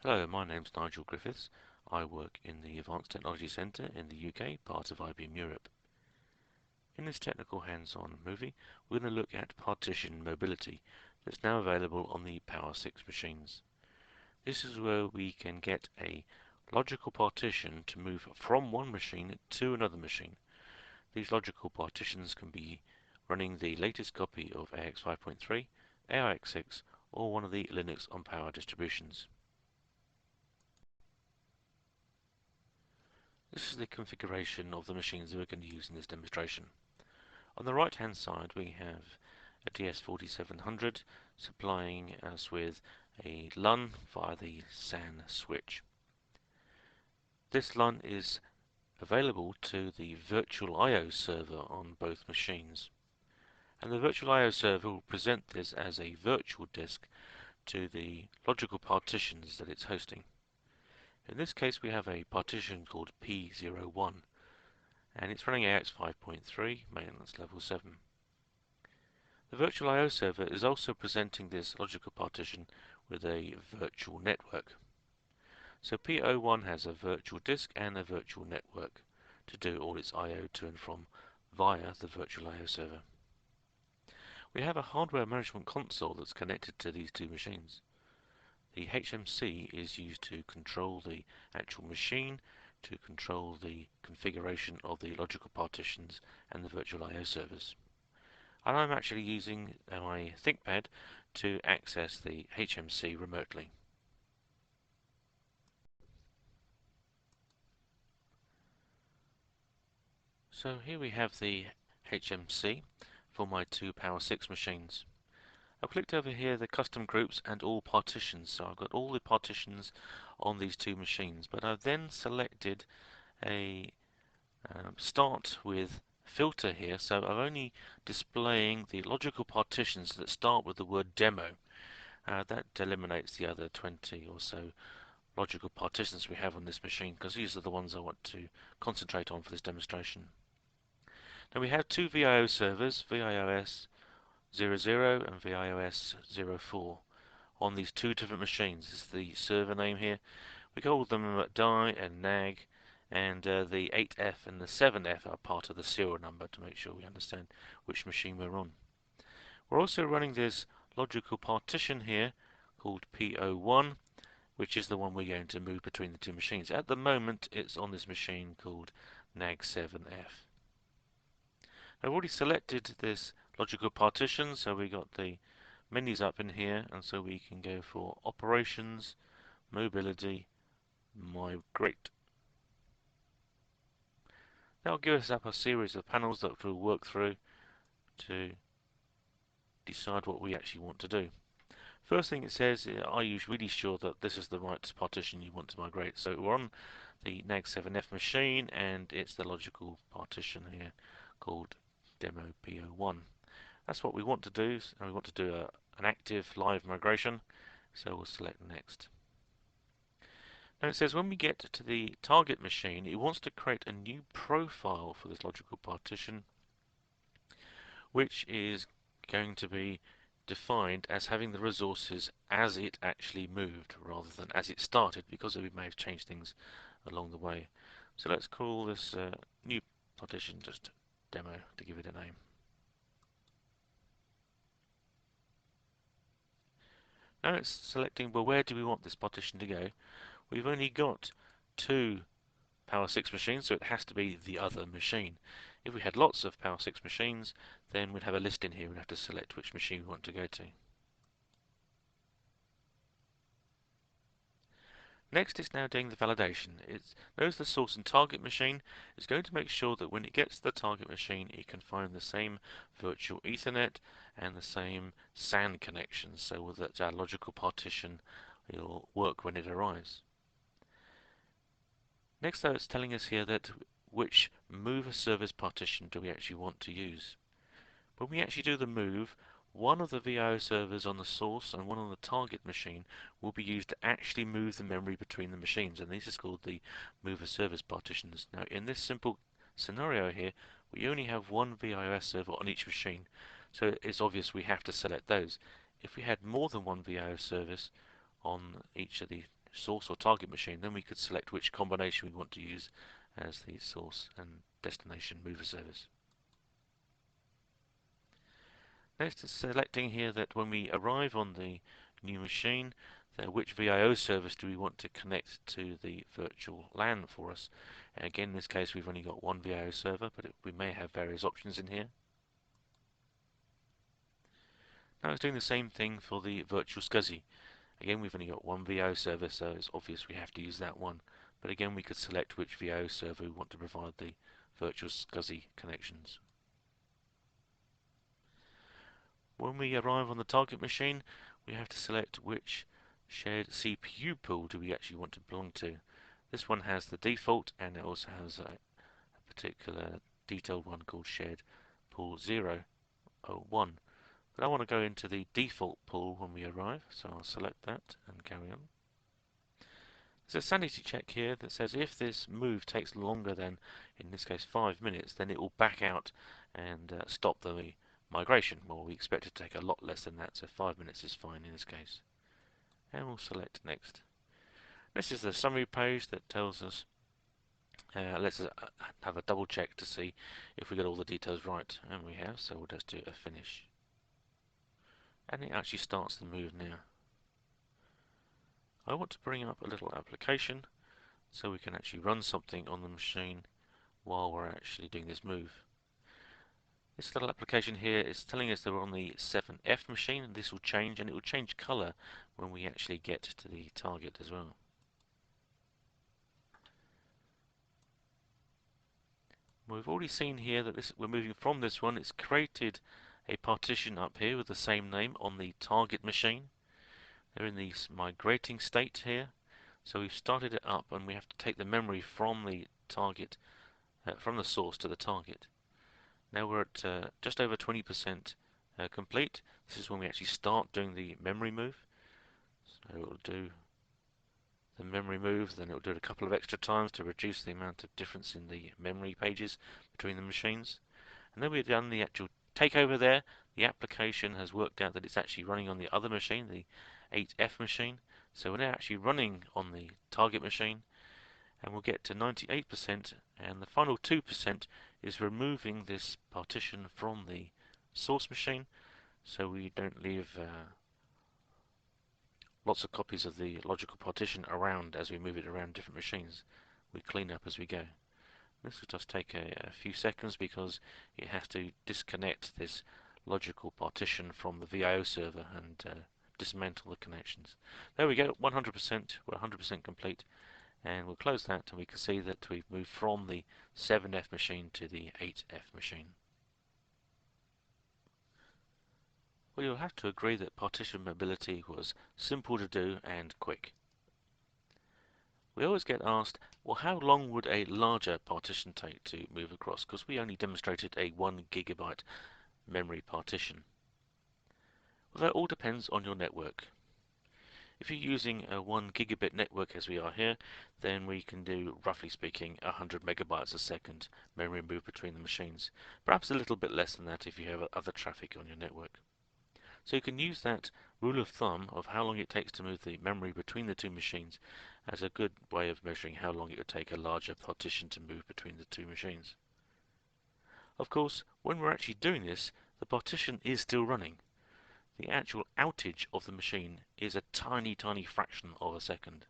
Hello, my name's Nigel Griffiths. I work in the Advanced Technology Centre in the UK, part of IBM Europe. In this technical hands-on movie, we're going to look at PartitionMobility that's now available on the Power 6 machines. This is where we can get a logical partition to move from one machine to another machine. These logical partitions can be running the latest copy of AX 5.3, AIX 6, or one of the Linux on Power distributions. This is the configuration of the machines that we're going to use in this demonstration. On the right hand side we have a DS4700 supplying us with a LUN via the SAN switch. This LUN is available to the virtual I/O server on both machines, and the virtual I/O server will present this as a virtual disk to the logical partitions that it's hosting. In this case we have a partition called P01, and it's running AX 5.3, maintenance level 7. The virtual I/O server is also presenting this logical partition with a virtual network. So P01 has a virtual disk and a virtual network to do all its I/O to and from via the virtual I/O server. We have a hardware management console that's connected to these two machines. The HMC is used to control the actual machine, to control the configuration of the logical partitions and the virtual I/O servers. And I'm actually using my ThinkPad to access the HMC remotely. So here we have the HMC for my two Power 6 machines. I've clicked over here the custom groups and all partitions, so I've got all the partitions on these two machines, but I've then selected a start with filter here, so I'm only displaying the logical partitions that start with the word demo. That eliminates the other 20 or so logical partitions we have on this machine, because these are the ones I want to concentrate on for this demonstration. Now we have two VIO servers, VIOS 00 and VIOS 04, on these two different machines. This is the server name here. We call them DI and NAG, and the 8F and the 7F are part of the serial number to make sure we understand which machine we're on. We're also running this logical partition here called P01, which is the one we're going to move between the two machines. At the moment it's on this machine called NAG7F. I've already selected this logical partition, so we got the menus up in here, and so we can go for Operations, Mobility, Migrate. That'll give us up a series of panels that we'll work through to decide what we actually want to do. First thing it says, are you really sure that this is the right partition you want to migrate? So we're on the NAG7F machine, and it's the logical partition here called Demo P01. That's what we want to do, and we want to do an active live migration, so we'll select Next. Now it says when we get to the target machine, it wants to create a new profile for this logical partition, which is going to be defined as having the resources as it actually moved rather than as it started, because we may have changed things along the way. So let's call this new partition just demo to give it a name. Now it's selecting, well, where do we want this partition to go? We've only got two Power 6 machines, so it has to be the other machine. If we had lots of Power 6 machines, then we'd have a list in here. We'd have to select which machine we want to go to. Next, it's now doing the validation. It knows the source and target machine. It's going to make sure that when it gets to the target machine, it can find the same virtual Ethernet and the same SAN connections, so that our logical partition will work when it arrives. Next, though, it's telling us here that which move a service partition do we actually want to use. When we actually do the move, one of the VIO servers on the source and one on the target machine will be used to actually move the memory between the machines, and this is called the mover service partitions. Now, in this simple scenario here, we only have one VIOS server on each machine, so it's obvious we have to select those. If we had more than one VIO service on each of the source or target machine, then we could select which combination we want to use as the source and destination mover service. Next is selecting here that when we arrive on the new machine, which VIO service do we want to connect to the virtual LAN for us. And again, in this case, we've only got one VIO server, but we may have various options in here. Now it's doing the same thing for the virtual SCSI. Again, we've only got one VIO server, so it's obvious we have to use that one. But again, we could select which VIO server we want to provide the virtual SCSI connections. When we arrive on the target machine, we have to select which shared CPU pool do we actually want to belong to. This one has the default, and it also has a particular detailed one called shared pool 001. But I want to go into the default pool when we arrive, so I'll select that and carry on. There's a sanity check here that says if this move takes longer than, in this case, 5 minutes, then it will back out and stop the migration. Well, we expect it to take a lot less than that, so 5 minutes is fine in this case. And we'll select next. This is the summary page that tells us, let's have a double check to see if we get all the details right, and we have, so we'll just do a finish. And it actually starts the move now. I want to bring up a little application so we can actually run something on the machine while we're actually doing this move. This little application here is telling us that we're on the 7F machine, and this will change, and it will change color when we actually get to the target as well. We've already seen here that we're moving from this one. It's created a partition up here with the same name on the target machine. They're in the migrating state here. So we've started it up, and we have to take the memory from the target, from the source to the target. Now we're at just over 20% complete. This is when we actually start doing the memory move. So it'll do the memory move, then it'll do it a couple of extra times to reduce the amount of difference in the memory pages between the machines. And then we've done the actual takeover there. The application has worked out that it's actually running on the other machine, the 8F machine. So we're now actually running on the target machine, and we'll get to 98%, and the final 2% is removing this partition from the source machine so we don't leave lots of copies of the logical partition around as we move it around different machines. We clean up as we go. This will just take a few seconds because it has to disconnect this logical partition from the VIO server and dismantle the connections. There we go, 100%, we're 100% complete, and we'll close that and we can see that we've moved from the 7F machine to the 8F machine. Well, you'll have to agree that partition mobility was simple to do and quick. We always get asked, well, how long would a larger partition take to move across? Because we only demonstrated a 1 gigabyte memory partition. Well, that all depends on your network. If you're using a 1 gigabit network as we are here, then we can do, roughly speaking, 100 megabytes a second memory move between the machines. Perhaps a little bit less than that if you have other traffic on your network. So you can use that rule of thumb of how long it takes to move the memory between the two machines as a good way of measuring how long it would take a larger partition to move between the two machines. Of course, when we're actually doing this, the partition is still running. The actual outage of the machine is a tiny, tiny fraction of a second.